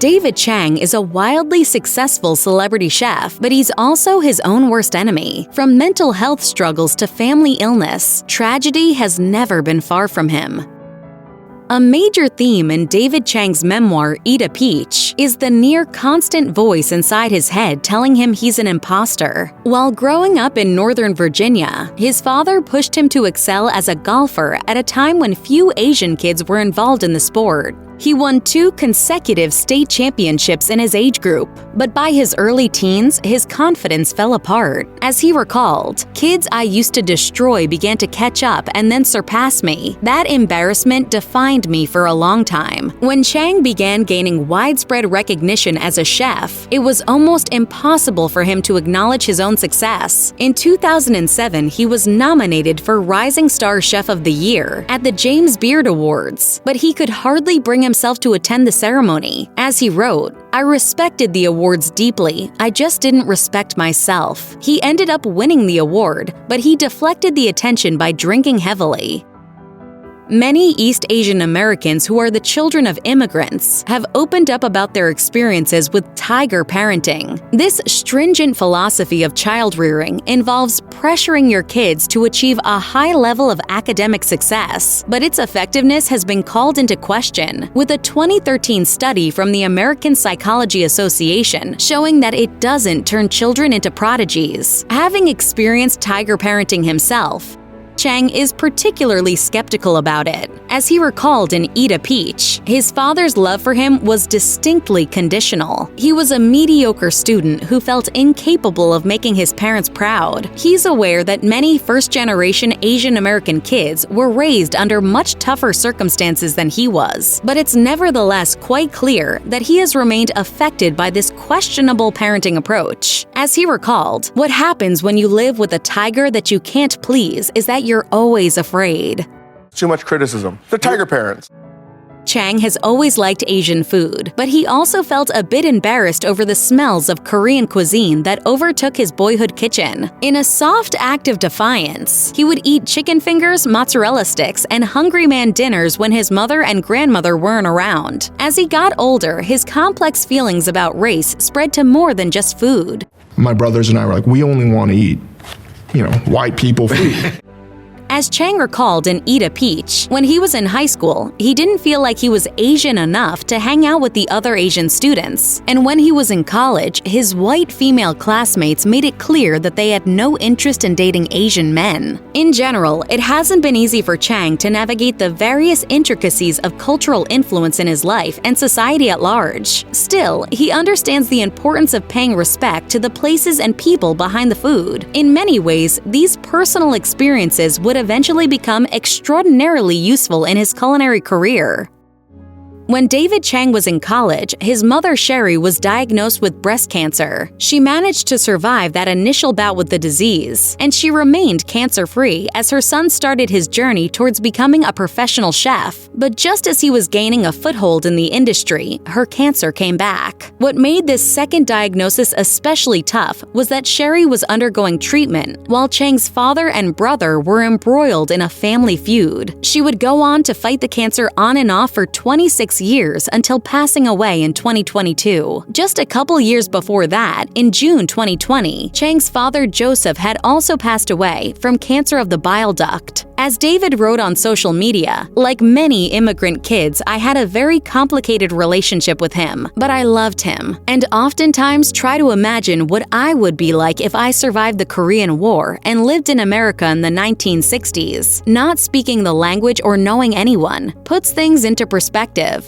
David Chang is a wildly successful celebrity chef, but he's also his own worst enemy. From mental health struggles to family illness, tragedy has never been far from him. A major theme in David Chang's memoir, Eat a Peach, is the near-constant voice inside his head telling him he's an imposter. While growing up in Northern Virginia, his father pushed him to excel as a golfer at a time when few Asian kids were involved in the sport. He won 2 consecutive state championships in his age group, but by his early teens, his confidence fell apart. As he recalled, "Kids I used to destroy began to catch up and then surpass me. That embarrassment defined me for a long time." When Chang began gaining widespread recognition as a chef, it was almost impossible for him to acknowledge his own success. In 2007, he was nominated for Rising Star Chef of the Year at the James Beard Awards, but he could hardly bring himself to attend the ceremony. As he wrote, "I respected the awards deeply, I just didn't respect myself." He ended up winning the award, but he deflected the attention by drinking heavily. Many East Asian Americans who are the children of immigrants have opened up about their experiences with tiger parenting. This stringent philosophy of child rearing involves pressuring your kids to achieve a high level of academic success, but its effectiveness has been called into question, with a 2013 study from the American Psychology Association showing that it doesn't turn children into prodigies. Having experienced tiger parenting himself, Chang is particularly skeptical about it. As he recalled in Eat a Peach, his father's love for him was distinctly conditional. He was a mediocre student who felt incapable of making his parents proud. He's aware that many first-generation Asian American kids were raised under much tougher circumstances than he was, but it's nevertheless quite clear that he has remained affected by this questionable parenting approach. As he recalled, "What happens when you live with a tiger that you can't please is that you're always afraid." Too much criticism. The tiger parents. Chang has always liked Asian food, but he also felt a bit embarrassed over the smells of Korean cuisine that overtook his boyhood kitchen. In a soft act of defiance, he would eat chicken fingers, mozzarella sticks, and Hungry Man dinners when his mother and grandmother weren't around. As he got older, his complex feelings about race spread to more than just food. My brothers and I were like, we only want to eat, white people food. As Chang recalled in Eat a Peach, when he was in high school, he didn't feel like he was Asian enough to hang out with the other Asian students. And when he was in college, his white female classmates made it clear that they had no interest in dating Asian men. In general, it hasn't been easy for Chang to navigate the various intricacies of cultural influence in his life and society at large. Still, he understands the importance of paying respect to the places and people behind the food. In many ways, these personal experiences would eventually become extraordinarily useful in his culinary career. When David Chang was in college, his mother Sherry was diagnosed with breast cancer. She managed to survive that initial bout with the disease, and she remained cancer-free as her son started his journey towards becoming a professional chef. But just as he was gaining a foothold in the industry, her cancer came back. What made this second diagnosis especially tough was that Sherry was undergoing treatment, while Chang's father and brother were embroiled in a family feud. She would go on to fight the cancer on and off for 26 years until passing away in 2022. Just a couple years before that, in June 2020, Chang's father Joseph had also passed away from cancer of the bile duct. As David wrote on social media, "Like many immigrant kids, I had a very complicated relationship with him, but I loved him, and oftentimes try to imagine what I would be like if I survived the Korean War and lived in America in the 1960s. Not speaking the language or knowing anyone puts things into perspective."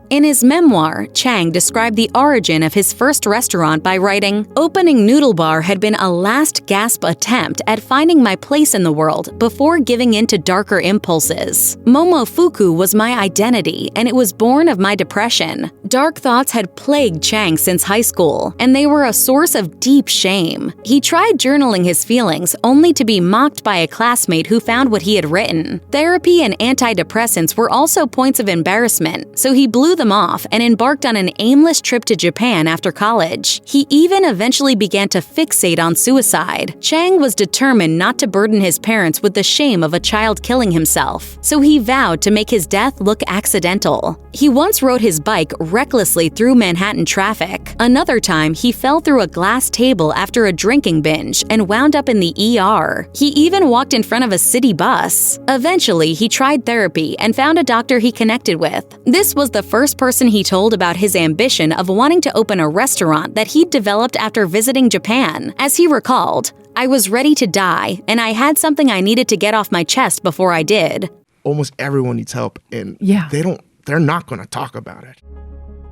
In his memoir, Chang described the origin of his first restaurant by writing, "Opening Noodle Bar had been a last-gasp attempt at finding my place in the world before giving in to darker impulses. Momofuku was my identity, and it was born of my depression. Dark thoughts had plagued Chang since high school, and they were a source of deep shame. He tried journaling his feelings only to be mocked by a classmate who found what he had written. Therapy and antidepressants were also points of embarrassment, so he blew them off and embarked on an aimless trip to Japan after college. He even eventually began to fixate on suicide. Chang was determined not to burden his parents with the shame of a child killing himself, so he vowed to make his death look accidental. He once rode his bike recklessly through Manhattan traffic. Another time, he fell through a glass table after a drinking binge and wound up in the ER. He even walked in front of a city bus. Eventually, he tried therapy and found a doctor he connected with. This was the first person he told about his ambition of wanting to open a restaurant that he'd developed after visiting Japan. As he recalled, "I was ready to die, and I had something I needed to get off my chest before I did." Almost everyone needs help, and they're not going to talk about it.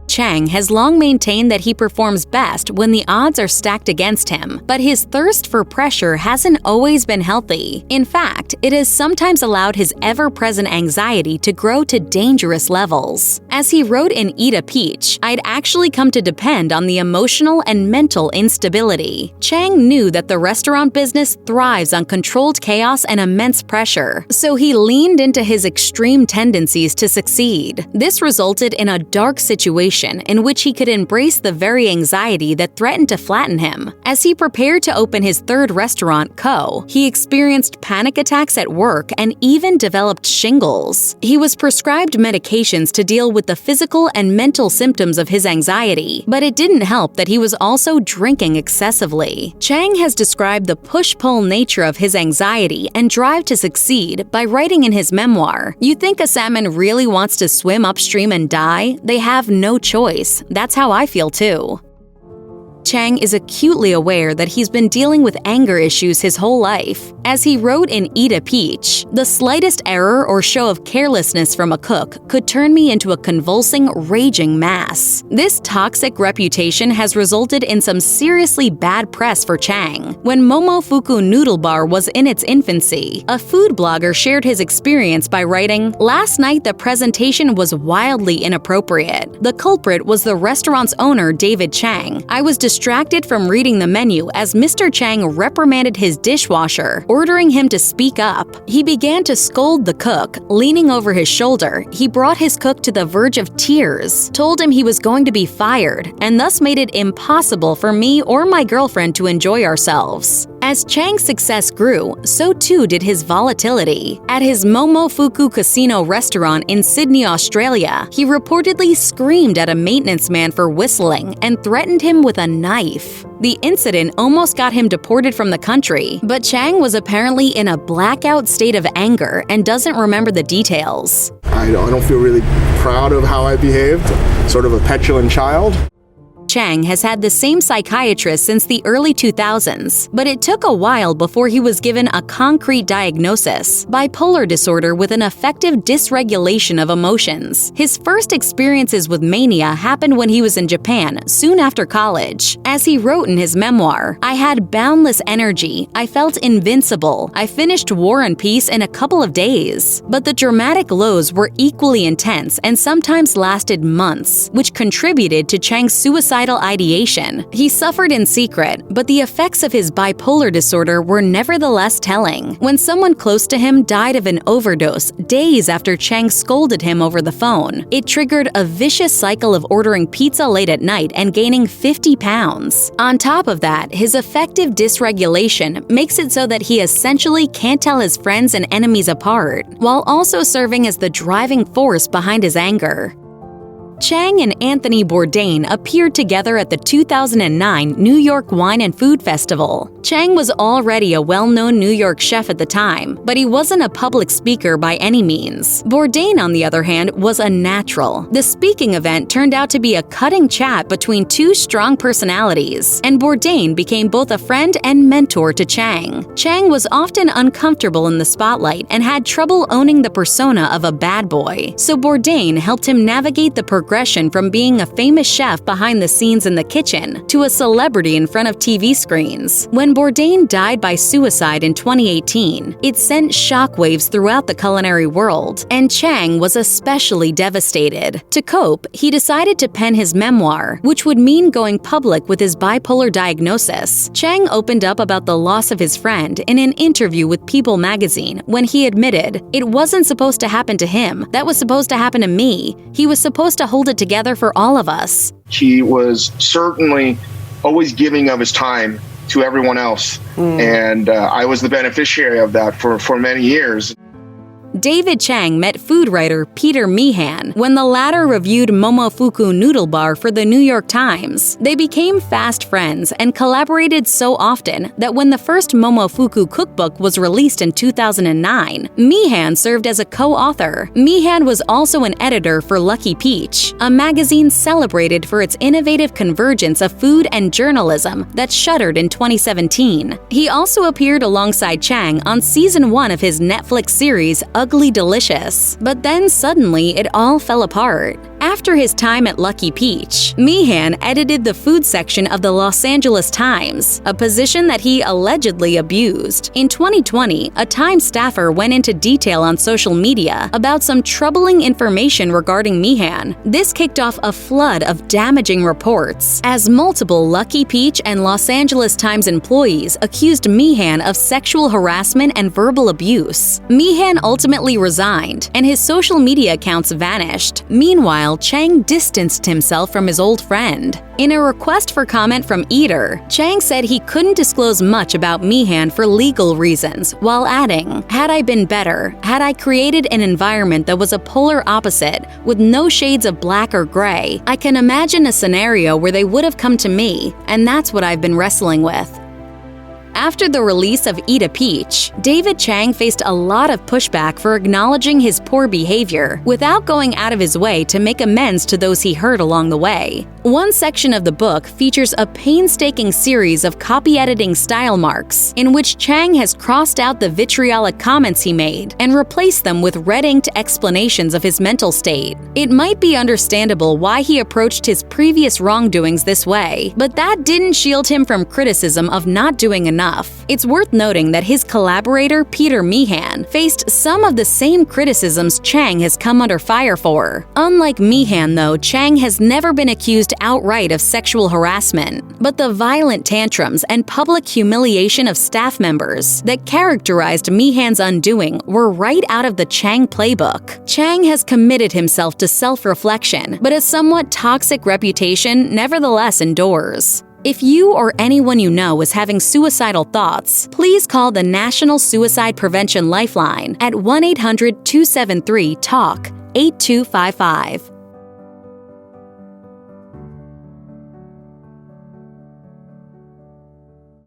Chang has long maintained that he performs best when the odds are stacked against him, but his thirst for pressure hasn't always been healthy. In fact, it has sometimes allowed his ever-present anxiety to grow to dangerous levels. As he wrote in Eat a Peach, "I'd actually come to depend on the emotional and mental instability." Chang knew that the restaurant business thrives on controlled chaos and immense pressure, so he leaned into his extreme tendencies to succeed. This resulted in a dark situation in which he could embrace the very anxiety that threatened to flatten him. As he prepared to open his third restaurant, Co., he experienced panic attacks at work and even developed shingles. He was prescribed medications to deal with the physical and mental symptoms of his anxiety, but it didn't help that he was also drinking excessively. Chang has described the push-pull nature of his anxiety and drive to succeed by writing in his memoir, "You think a salmon really wants to swim upstream and die? They have no choice. That's how I feel too." Chang is acutely aware that he's been dealing with anger issues his whole life. As he wrote in Eat a Peach, "The slightest error or show of carelessness from a cook could turn me into a convulsing, raging mass." This toxic reputation has resulted in some seriously bad press for Chang. When Momofuku Noodle Bar was in its infancy, a food blogger shared his experience by writing, "Last night the presentation was wildly inappropriate. The culprit was the restaurant's owner, David Chang. I was distracted from reading the menu as Mr. Chang reprimanded his dishwasher, ordering him to speak up. He began to scold the cook, leaning over his shoulder. He brought his cook to the verge of tears, told him he was going to be fired, and thus made it impossible for me or my girlfriend to enjoy ourselves." As Chang's success grew, so too did his volatility. At his Momofuku Casino restaurant in Sydney, Australia, he reportedly screamed at a maintenance man for whistling and threatened him with a knife. The incident almost got him deported from the country, but Chang was apparently in a blackout state of anger and doesn't remember the details. I don't feel really proud of how I behaved. Sort of a petulant child. Chang has had the same psychiatrist since the early 2000s, but it took a while before he was given a concrete diagnosis: bipolar disorder with an affective dysregulation of emotions. His first experiences with mania happened when he was in Japan soon after college. As he wrote in his memoir, "I had boundless energy. I felt invincible. I finished War and Peace in a couple of days." But the dramatic lows were equally intense and sometimes lasted months, which contributed to Chang's suicidal ideation. He suffered in secret, but the effects of his bipolar disorder were nevertheless telling. When someone close to him died of an overdose days after Chang scolded him over the phone, it triggered a vicious cycle of ordering pizza late at night and gaining 50 pounds. On top of that, his affective dysregulation makes it so that he essentially can't tell his friends and enemies apart, while also serving as the driving force behind his anger. Chang and Anthony Bourdain appeared together at the 2009 New York Wine and Food Festival. Chang was already a well-known New York chef at the time, but he wasn't a public speaker by any means. Bourdain, on the other hand, was a natural. The speaking event turned out to be a cutting chat between two strong personalities, and Bourdain became both a friend and mentor to Chang. Chang was often uncomfortable in the spotlight and had trouble owning the persona of a bad boy, so Bourdain helped him navigate the progression from being a famous chef behind the scenes in the kitchen to a celebrity in front of TV screens. When When Bourdain died by suicide in 2018, it sent shockwaves throughout the culinary world, and Chang was especially devastated. To cope, he decided to pen his memoir, which would mean going public with his bipolar diagnosis. Chang opened up about the loss of his friend in an interview with People magazine when he admitted, "It wasn't supposed to happen to him. That was supposed to happen to me. He was supposed to hold it together for all of us." He was certainly always giving of his time to everyone else. And I was the beneficiary of that for many years. David Chang met food writer Peter Meehan when the latter reviewed Momofuku Noodle Bar for the New York Times. They became fast friends and collaborated so often that when the first Momofuku cookbook was released in 2009, Meehan served as a co-author. Meehan was also an editor for Lucky Peach, a magazine celebrated for its innovative convergence of food and journalism that shuttered in 2017. He also appeared alongside Chang on season 1 of his Netflix series Ugly Delicious. But then suddenly it all fell apart. After his time at Lucky Peach, Meehan edited the food section of the Los Angeles Times, a position that he allegedly abused. In 2020, a Times staffer went into detail on social media about some troubling information regarding Meehan. This kicked off a flood of damaging reports, as multiple Lucky Peach and Los Angeles Times employees accused Meehan of sexual harassment and verbal abuse. Meehan ultimately resigned, and his social media accounts vanished. Meanwhile, Chang distanced himself from his old friend. In a request for comment from Eater, Chang said he couldn't disclose much about Meehan for legal reasons, while adding, "Had I been better, had I created an environment that was a polar opposite, with no shades of black or gray, I can imagine a scenario where they would have come to me, and that's what I've been wrestling with." After the release of Eat a Peach, David Chang faced a lot of pushback for acknowledging his poor behavior without going out of his way to make amends to those he hurt along the way. One section of the book features a painstaking series of copy editing style marks, in which Chang has crossed out the vitriolic comments he made and replaced them with red-inked explanations of his mental state. It might be understandable why he approached his previous wrongdoings this way, but that didn't shield him from criticism of not doing enough. It's worth noting that his collaborator, Peter Meehan, faced some of the same criticisms Chang has come under fire for. Unlike Meehan, though, Chang has never been accused outright of sexual harassment, but the violent tantrums and public humiliation of staff members that characterized Meehan's undoing were right out of the Chang playbook. Chang has committed himself to self-reflection, but a somewhat toxic reputation nevertheless endures. If you or anyone you know is having suicidal thoughts, please call the National Suicide Prevention Lifeline at 1-800-273-TALK 8255.